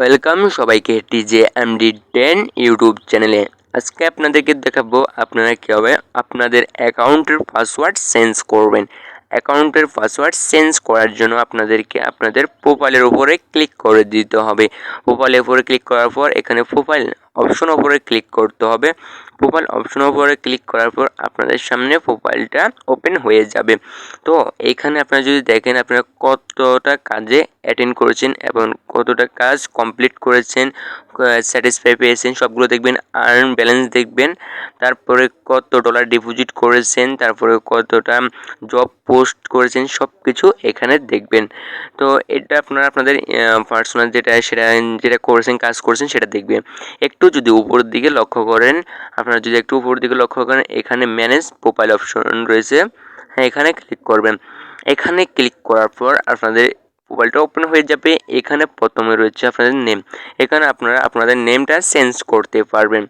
Welcome সবাইকে TJMD10 YouTube চ্যানেলে। আজকে আপনাদেরকে দেখাবো আপনারা কীভাবে আপনাদের অ্যাকাউন্টের পাসওয়ার্ড চেঞ্জ করবেন। অ্যাকাউন্টের পাসওয়ার্ড চেঞ্জ করার জন্য আপনাদেরকে আপনাদের প্রোফাইলের উপরে ক্লিক করে দিতে হবে। প্রোফাইলের উপরে ক্লিক করার পর এখানে প্রোফাইল অপশন উপরে ক্লিক করতে হবে। প্রোফাইল অপশন উপরে ক্লিক করার পর আপনাদের সামনে প্রোফাইলটা ওপেন হয়ে যাবে। তো এইখানে আপনারা যদি দেখেন আপনারা কতটা কাজে অ্যাটেন্ড করেছেন এবং কতটা কাজ কমপ্লিট করেছেন, স্যাটিসফাই পেয়েছেন সবগুলো দেখবেন। আর্ন ব্যালেন্স দেখবেন, তারপরে কত ডলার ডিপোজিট করেছেন, তারপরে কতটা জব পোস্ট করেছেন, সব কিছু এখানে দেখবেন। তো এটা আপনারা আপনাদের পার্সোনাল যেটা করেছেন, কাজ করেছেন সেটা দেখবেন। একটু যদি উপরের দিকে লক্ষ্য করেন, আপনারা যদি একটু উপরের দিকে লক্ষ্য করেন, এখানে ম্যানেজ প্রোফাইল অপশন রয়েছে। হ্যাঁ, এখানে ক্লিক করবেন। এখানে ক্লিক করার পর আপনাদের প্রোফাইলটা ওপেন হয়ে যাবে। এখানে প্রথমে রয়েছে আপনাদের নেম। এখানে আপনারা আপনাদের নেমটা চেঞ্জ করতে পারবেন।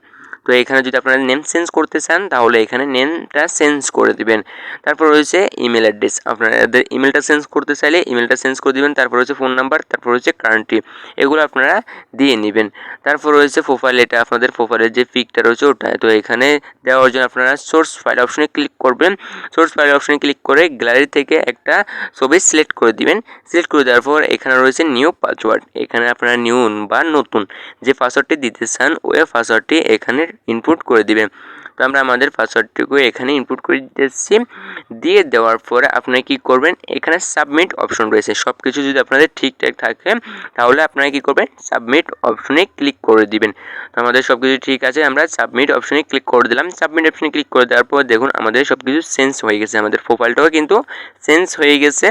তো এখানে যদি আপনারা নেম চেঞ্জ করতে চান তাহলে এখানে নেমটা চেঞ্জ করে দিবেন। তারপর রয়েছে ইমেল অ্যাড্রেস, আপনাদের ইমেলটা চেঞ্জ করতে চাইলে ইমেলটা চেঞ্জ করে দিবেন। তারপর রয়েছে ফোন নাম্বার, তারপর রয়েছে কান্ট্রি, এগুলো আপনারা দিয়ে নেবেন। তারপর রয়েছে প্রোফাইল, এটা আপনাদের প্রোফাইলের যে পিকটা রয়েছে ওটা। তো এখানে দেওয়ার জন্য আপনারা সোর্স ফাইল অপশনে ক্লিক করবেন। সোর্স ফাইল অপশনে ক্লিক করে গ্যালারি থেকে একটা ছবি সিলেক্ট করে দিবেন। সিলেক্ট করে দেওয়ার পর এখানে রয়েছে নিউ পাসওয়ার্ড, এখানে আপনারা নিউ বা নতুন যে পাসওয়ার্ডটি দিতে চান ওই পাসওয়ার্ডটি এখানে ইনপুট করে দিবেন। তো আমরা আমাদের পাসওয়ার্ডটিকে এখানে ইনপুট করে দিতেছি। দিয়ে দেওয়ার পরে আপনারা কী করবেন, এখানে সাবমিট অপশন রয়েছে। সব কিছু যদি আপনাদের ঠিকঠাক থাকে তাহলে আপনারা কী করবেন, সাবমিট অপশনে ক্লিক করে দিবেন। তো আমাদের সব কিছু ঠিক আছে, আমরা সাবমিট অপশনে ক্লিক করে দিলাম। সাবমিট অপশনে ক্লিক করে দেওয়ার পর দেখুন আমাদের সব কিছু চেঞ্জ হয়ে গেছে, আমাদের প্রোফাইলটাও কিন্তু চেঞ্জ হয়ে গেছে।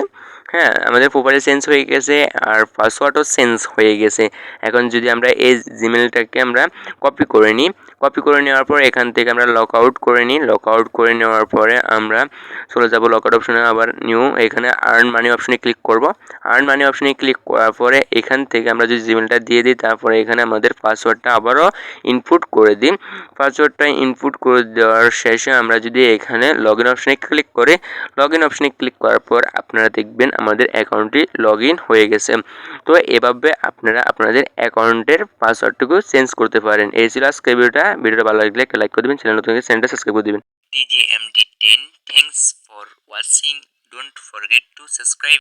হ্যাঁ, আমাদের প্রোফাইল চেঞ্জ হয়ে গেছে আর পাসওয়ার্ডও চেঞ্জ হয়ে গেছে। এখন যদি আমরা এই জিমেলটাকে আমরা কপি করে নিই, কপি করে নেওয়ার পর এখান থেকে আমরা লগ আউট করে নিই। লগ আউট করে নেওয়ার পরে আমরা চলে যাব লগ আউট অপশনে, আবার নিউ, এখানে আর্ন মানি অপশনে ক্লিক করব। আর্ন মানি অপশনে ক্লিক করার পরে এখান থেকে আমরা যদি জিমেলটা দিয়ে দিই, তারপরে এখানে আমাদের পাসওয়ার্ডটা আবারও ইনপুট করে দিই। পাসওয়ার্ডটা ইনপুট করে দেওয়ার শেষে আমরা যদি এখানে লগ ইন অপশনে ক্লিক করি, লগ ইন অপশনে ক্লিক করার পর আপনারা দেখবেন আমাদের অ্যাকাউন্টটি লগ ইন হয়ে গেছে। তো এভাবে আপনারা আপনাদের অ্যাকাউন্টের পাসওয়ার্ডটুকু চেঞ্জ করতে পারেন। এই ছিল আজকের ভিডিওটা ভালো লাগলে একটা লাইক করে দেবেন, চ্যানেল নতুন চ্যানেলটা সাবস্ক্রাইব করে দেবেন। TJMD10, thanks for watching, don't forget to subscribe.